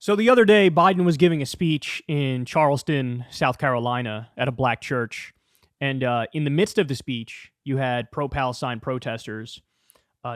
So the other day, Biden was giving a speech in Charleston, South Carolina, at a black church. And in the midst of the speech, you had pro-Palestine protesters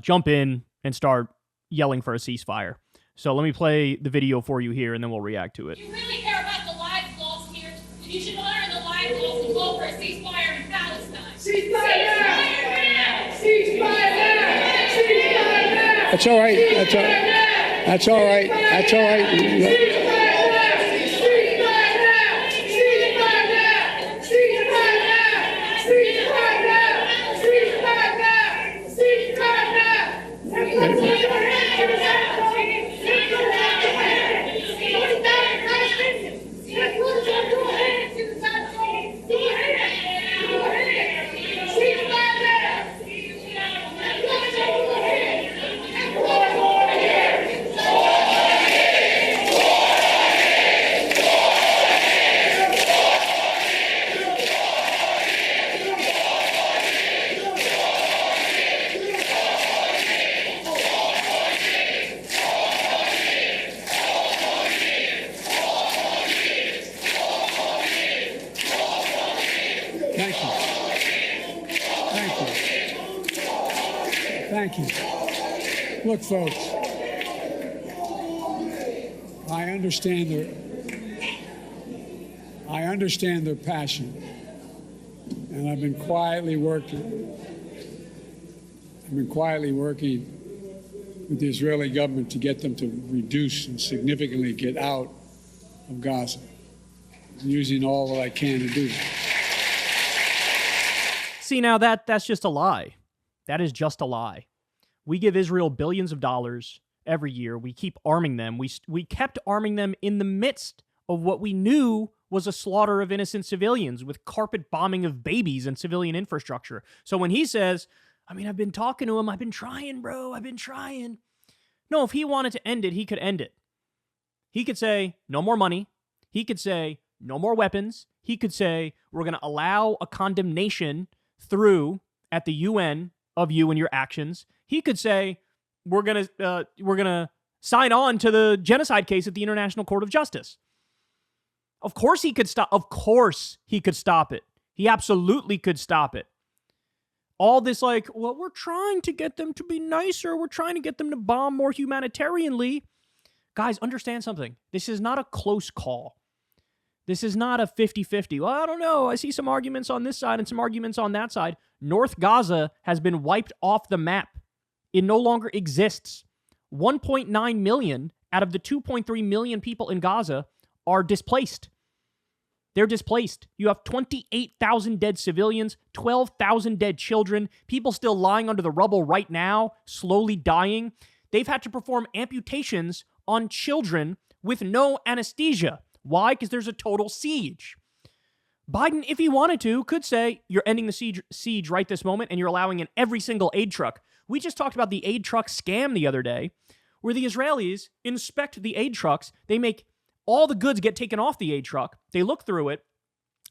jump in and start yelling for a ceasefire. So let me play the video for you here, and then we'll react to it. If you really care about the lives lost here, then you should honor the lives lost and call for a ceasefire in Palestine. Ceasefire now! Ceasefire now! Ceasefire now! That's all right. That's all right. That's all right. Thank you. Look, folks, I understand their passion, and I've been quietly working with the Israeli government to get them to reduce and significantly get out of Gaza, using all that I can to do that. See, now that's just a lie. That is just a lie. We give Israel billions of dollars every year. We keep arming them. We kept arming them in the midst of what we knew was a slaughter of innocent civilians with carpet bombing of babies and civilian infrastructure. So when he says, I've been talking to him. I've been trying, bro. I've been trying. No, if he wanted to end it, he could end it. He could say, no more money. He could say, no more weapons. He could say, we're going to allow a condemnation through at the UN of you and your actions. He could say, we're gonna sign on to the genocide case at the International Court of Justice. Of course he could stop. Of course he could stop it. He absolutely could stop it. All this well, we're trying to get them to be nicer. We're trying to get them to bomb more humanitarianly. Guys, understand something. This is not a close call. This is not a 50-50. Well, I don't know. I see some arguments on this side and some arguments on that side. North Gaza has been wiped off the map. It no longer exists. 1.9 million out of the 2.3 million people in Gaza are displaced. They're displaced. You have 28,000 dead civilians, 12,000 dead children, people still lying under the rubble right now, slowly dying. They've had to perform amputations on children with no anesthesia. Why? Because there's a total siege. Biden, if he wanted to, could say, you're ending the siege right this moment and you're allowing in every single aid truck. We just talked about the aid truck scam the other day, where the Israelis inspect the aid trucks. They make all the goods get taken off the aid truck. They look through it.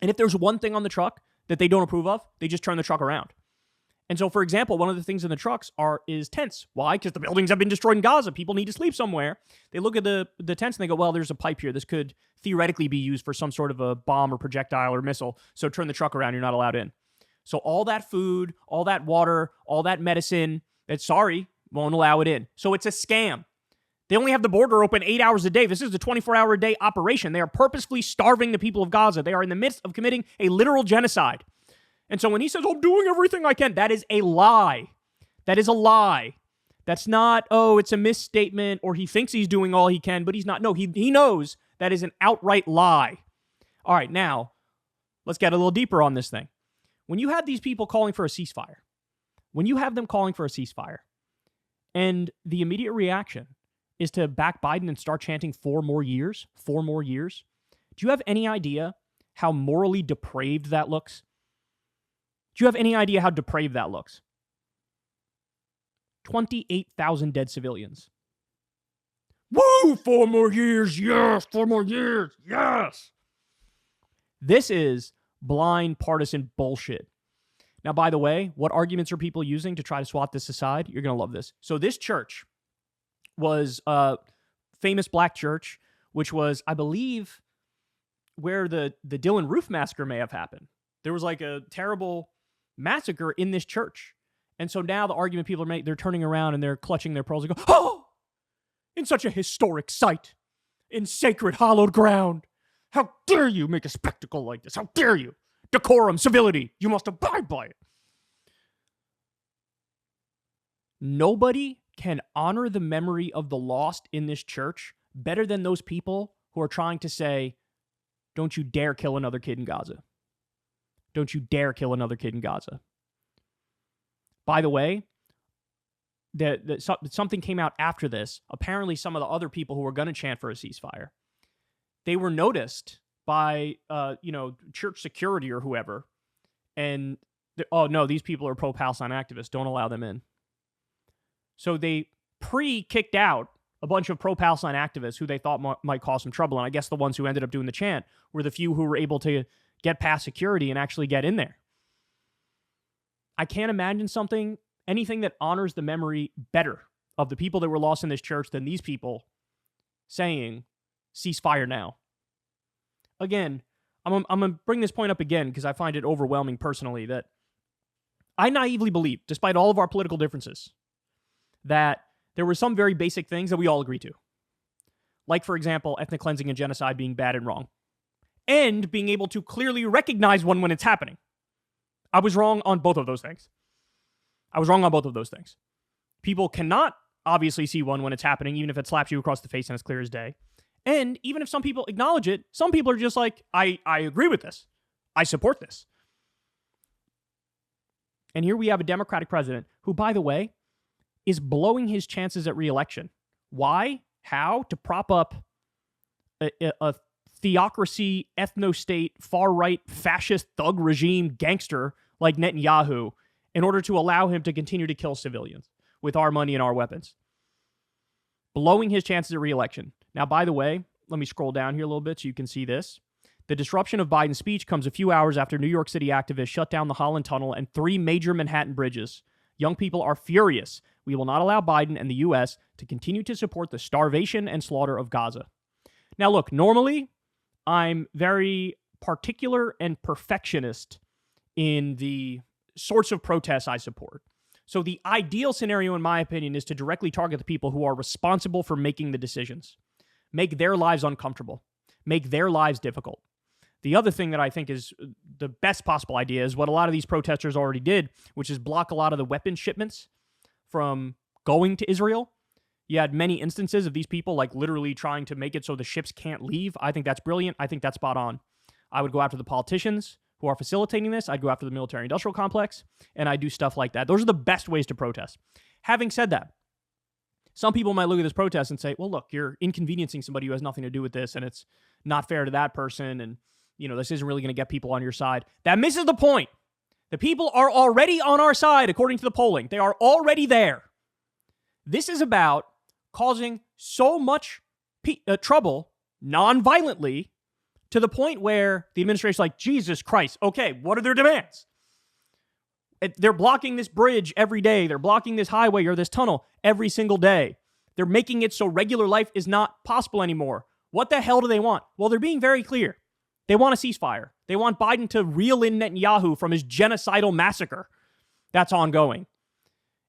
And if there's one thing on the truck that they don't approve of, they just turn the truck around. And so, for example, one of the things in the trucks is tents. Why? Because the buildings have been destroyed in Gaza. People need to sleep somewhere. They look at the tents and they go, well, there's a pipe here. This could theoretically be used for some sort of a bomb or projectile or missile. So turn the truck around. You're not allowed in. So all that food, all that water, all that medicine, won't allow it in. So it's a scam. They only have the border open 8 hours a day. This is a 24-hour-a-day operation. They are purposefully starving the people of Gaza. They are in the midst of committing a literal genocide. And so when he says, I'm doing everything I can, that is a lie. That is a lie. That's not, it's a misstatement, or he thinks he's doing all he can, but he's not. No, he knows that is an outright lie. All right, now, let's get a little deeper on this thing. When you have these people calling for a ceasefire, and the immediate reaction is to back Biden and start chanting 4 more years, do you have any idea how morally depraved that looks? Do you have any idea how depraved that looks? 28,000 dead civilians. Woo! 4 more years, yes! 4 more years, yes! This is blind partisan bullshit. Now, by the way, what arguments are people using to try to swat this aside? You're going to love this. So this church was a famous black church which was, I believe, where the Dylan Roof massacre may have happened. There was like a terrible massacre in this church. And so now the argument people are making, they're turning around and they're clutching their pearls and go, oh, in such a historic site, in sacred hallowed ground, how dare you make a spectacle like this? How dare you? Decorum, civility, you must abide by it. Nobody can honor the memory of the lost in this church better than those people who are trying to say, don't you dare kill another kid in Gaza. Don't you dare kill another kid in Gaza. By the way, something came out after this. Apparently, some of the other people who were going to chant for a ceasefire, they were noticed by, church security or whoever. And, oh, no, these people are pro-Palestine activists. Don't allow them in. So they kicked out a bunch of pro-Palestine activists who they thought might cause some trouble. And I guess the ones who ended up doing the chant were the few who were able to get past security and actually get in there. I can't imagine anything that honors the memory better of the people that were lost in this church than these people saying, ceasefire now. Again, I'm going to bring this point up again because I find it overwhelming personally that I naively believe, despite all of our political differences, that there were some very basic things that we all agree to. Like, for example, ethnic cleansing and genocide being bad and wrong. And being able to clearly recognize one when it's happening. I was wrong on both of those things. People cannot obviously see one when it's happening, even if it slaps you across the face and it's clear as day. And even if some people acknowledge it, some people are just like, I agree with this. I support this. And here we have a Democratic president who, by the way, is blowing his chances at re-election. Why? How? To prop up a theocracy, ethno-state, far-right, fascist, thug regime gangster like Netanyahu in order to allow him to continue to kill civilians with our money and our weapons. Blowing his chances at re-election. Now, by the way, let me scroll down here a little bit so you can see this. The disruption of Biden's speech comes a few hours after New York City activists shut down the Holland Tunnel and 3 major Manhattan bridges. Young people are furious. We will not allow Biden and the U.S. to continue to support the starvation and slaughter of Gaza. Now, look, normally, I'm very particular and perfectionist in the sorts of protests I support. So the ideal scenario, in my opinion, is to directly target the people who are responsible for making the decisions. Make their lives uncomfortable. Make their lives difficult. The other thing that I think is the best possible idea is what a lot of these protesters already did, which is block a lot of the weapons shipments from going to Israel. You had many instances of these people like literally trying to make it so the ships can't leave. I think that's brilliant. I think that's spot on. I would go after the politicians who are facilitating this. I'd go after the military-industrial complex, and I do stuff like that. Those are the best ways to protest. Having said that, some people might look at this protest and say, well, look, you're inconveniencing somebody who has nothing to do with this, and it's not fair to that person, and this isn't really going to get people on your side. That misses the point. The people are already on our side, according to the polling. They are already there. This is about causing so much trouble non-violently to the point where the administration's like, Jesus Christ, okay, what are their demands? They're blocking this bridge every day. They're blocking this highway or this tunnel every single day. They're making it so regular life is not possible anymore. What the hell do they want? Well, they're being very clear. They want a ceasefire. They want Biden to reel in Netanyahu from his genocidal massacre that's ongoing.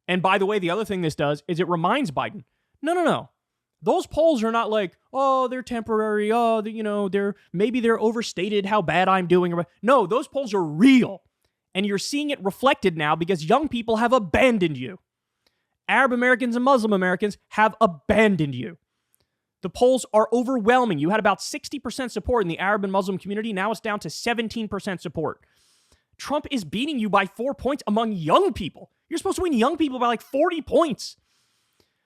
And by the way, the other thing this does is it reminds Biden, no. Those polls are not like, oh, they're temporary. Oh, they're overstated how bad I'm doing. No, those polls are real. And you're seeing it reflected now because young people have abandoned you. Arab Americans and Muslim Americans have abandoned you. The polls are overwhelming. You had about 60% support in the Arab and Muslim community. Now it's down to 17% support. Trump is beating you by 4 points among young people. You're supposed to win young people by like 40 points.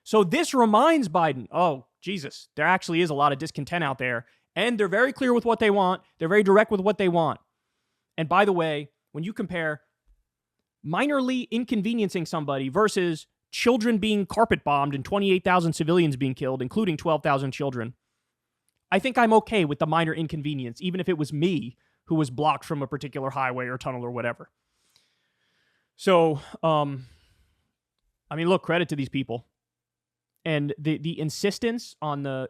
So this reminds Biden, oh, Jesus, there actually is a lot of discontent out there. And they're very clear with what they want. They're very direct with what they want. And by the way, when you compare minorly inconveniencing somebody versus children being carpet bombed and 28,000 civilians being killed, including 12,000 children, I think I'm okay with the minor inconvenience, even if it was me who was blocked from a particular highway or tunnel or whatever. So, look, credit to these people. And the insistence on the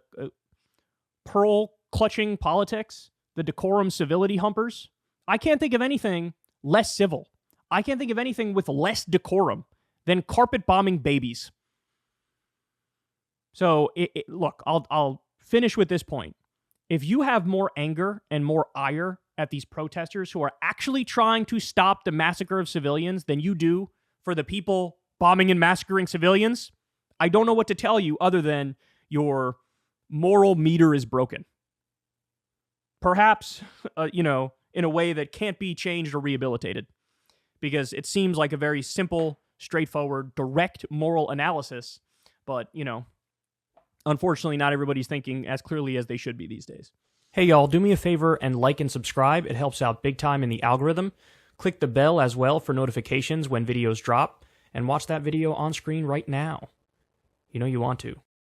pearl-clutching politics, the decorum civility humpers, I can't think of anything less civil. I can't think of anything with less decorum than carpet-bombing babies. So, look, I'll finish with this point. If you have more anger and more ire at these protesters who are actually trying to stop the massacre of civilians than you do for the people bombing and massacring civilians, I don't know what to tell you other than your moral meter is broken. Perhaps, in a way that can't be changed or rehabilitated. Because it seems like a very simple, straightforward, direct moral analysis. But, unfortunately, not everybody's thinking as clearly as they should be these days. Hey, y'all, do me a favor and like and subscribe. It helps out big time in the algorithm. Click the bell as well for notifications when videos drop. And watch that video on screen right now. You know you want to.